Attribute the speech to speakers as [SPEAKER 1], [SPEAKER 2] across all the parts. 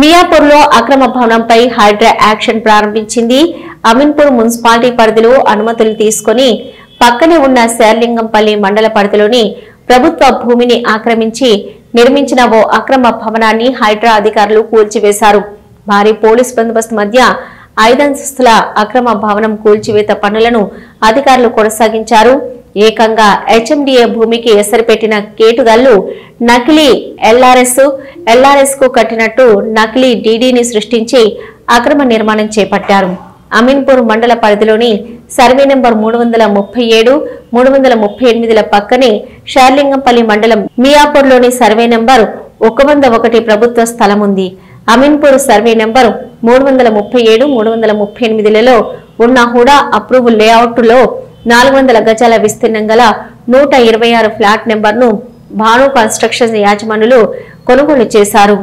[SPEAKER 1] మియాపూర్లో అక్రమ భవనంపై హైడ్రా యాక్షన్ ప్రారంభించింది. అమీన్పూర్ మున్సిపాలిటీ పరిధిలో అనుమతులు తీసుకుని పక్కనే ఉన్న శేర్లింగంపల్లి మండల పరిధిలోని ప్రభుత్వ భూమిని ఆక్రమించి నిర్మించిన ఓ అక్రమ భవనాన్ని హైడ్రా అధికారులు కూల్చివేశారు. భారీ పోలీస్ బందోబస్తు మధ్య 5 అంతస్తుల అక్రమ భవనం కూల్చివేత పనులను అధికారులు కొనసాగించారు. ఏకంగా హెచ్ఎండిఏ భూమికి ఎసరిపెట్టిన కేటుగాళ్లు నకిలీ ఎల్ఆర్ఎస్ కు కట్టినట్టు నకిలీ డీడీని సృష్టించి అక్రమ నిర్మాణం చేపట్టారు. అమీన్పూర్ మండల పరిధిలోని సర్వే నెంబర్ 337, 338ల పక్కనే షేర్లింగంపల్లి మండలం మియాపూర్లోని సర్వే నెంబర్ 101 ప్రభుత్వ స్థలం ఉంది. అమీన్పూర్ సర్వే నెంబర్ 337, 338లలో ఉన్న హుడా అప్రూవల్ లేఅవుట్ లో 400 గజాల విస్తీర్ణం గల 126 ఫ్లాట్ నెంబర్ను భాను కన్స్ట్రక్షన్ యాజమానులు కొనుగోలు చేశారు.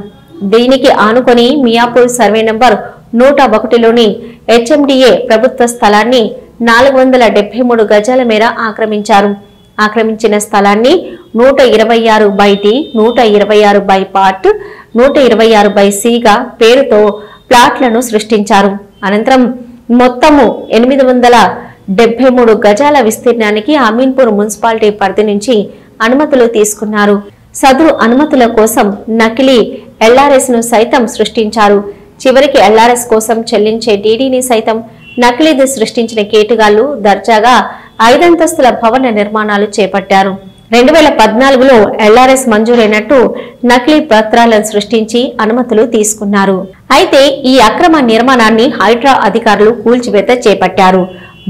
[SPEAKER 1] దీనికి ఆనుకొని మియాపూర్ సర్వే నెంబర్ 101లోని హెచ్ఎండిఏ ప్రభుత్వ స్థలాన్ని 473 గజాల మేర ఆక్రమించారు. ఆక్రమించిన స్థలాన్ని 126/టి, 126/పార్ట్, 126/సిగా పేరుతో ప్లాట్లను సృష్టించారు. అనంతరం మొత్తము 873 గజాల విస్తీర్ణానికి అమీన్పూర్ మున్సిపాలిటీ పరిధి నుంచి అనుమతులు తీసుకున్నారు. సదరు అనుమతుల కోసం నకిలీ ఎల్ఆర్ఎస్ ను సైతం సృష్టించారు. చివరికి ఎల్ఆర్ఎస్ కోసం చెల్లించే డీడీని సైతం నకిలీది సృష్టించిన కేటుగాళ్లు దర్జాగా 5 అంతస్తుల భవన నిర్మాణాలు చేపట్టారు. 2014లో ఎల్ఆర్ఎస్ మంజూరైనట్టు నకిలీ పత్రాలను సృష్టించి అనుమతులు తీసుకున్నారు. అయితే ఈ అక్రమ నిర్మాణాన్ని హైడ్రా అధికారులు కూల్చివేత చేపట్టారు.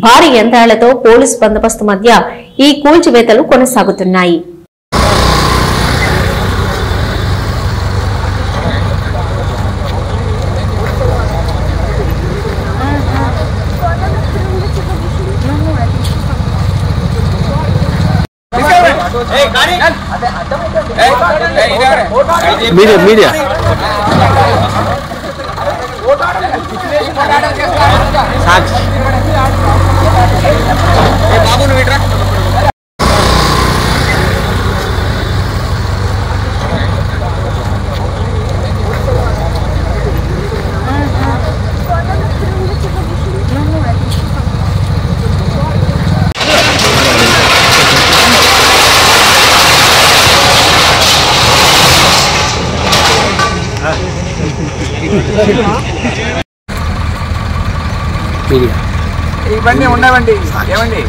[SPEAKER 1] భారీ యంత్రాలతో పోలీసు బందోబస్తు మధ్య ఈ కూల్చివేతలు కొనసాగుతున్నాయి.
[SPEAKER 2] మీడియా
[SPEAKER 3] ఇవన్నీ ఉండవండి. ఏమండి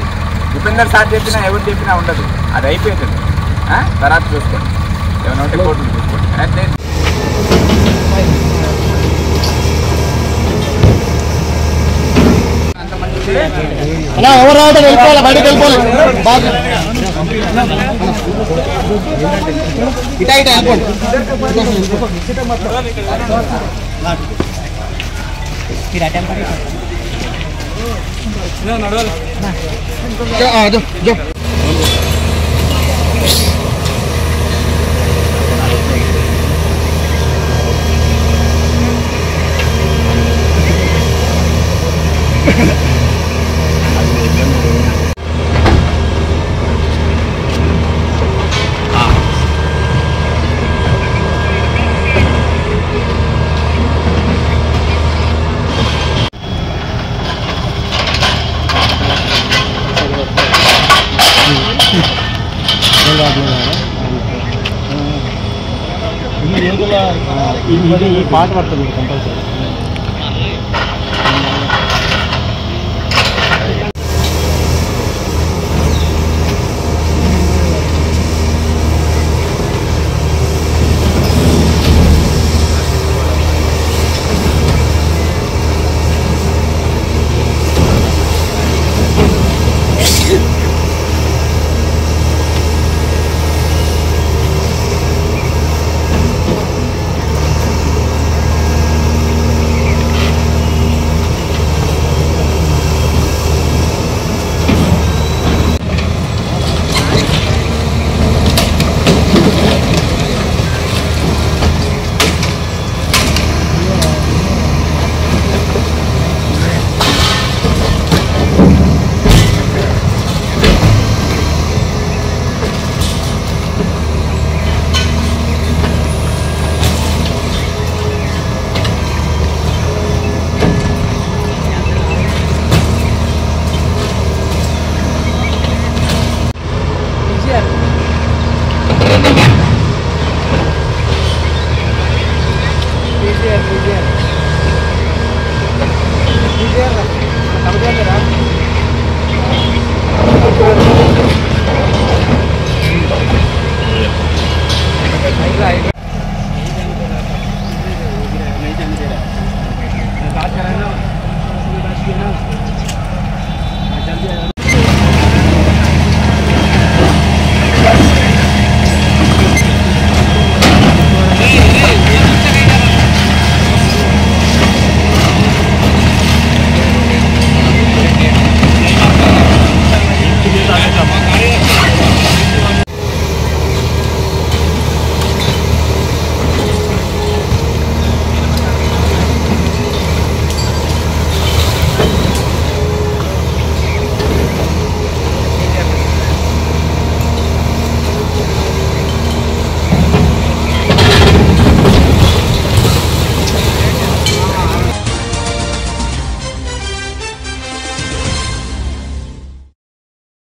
[SPEAKER 3] ఉపేందర్ సార్ చెప్పినా ఎవరు చెప్పినా ఉండదు. అది అయిపోయింది. తర్వాత చూసుకోండి. ఏమైనా ఉంటే కోర్టులు చూసుకోండి.
[SPEAKER 2] ఎవరు వెళ్ళిపోవాలి, బయటకు వెళ్ళిపోవాలి. ఇటా ఇటా వెళ్ళిపోండి. ఇది పాట పడుతుంది కంపల్సరీ.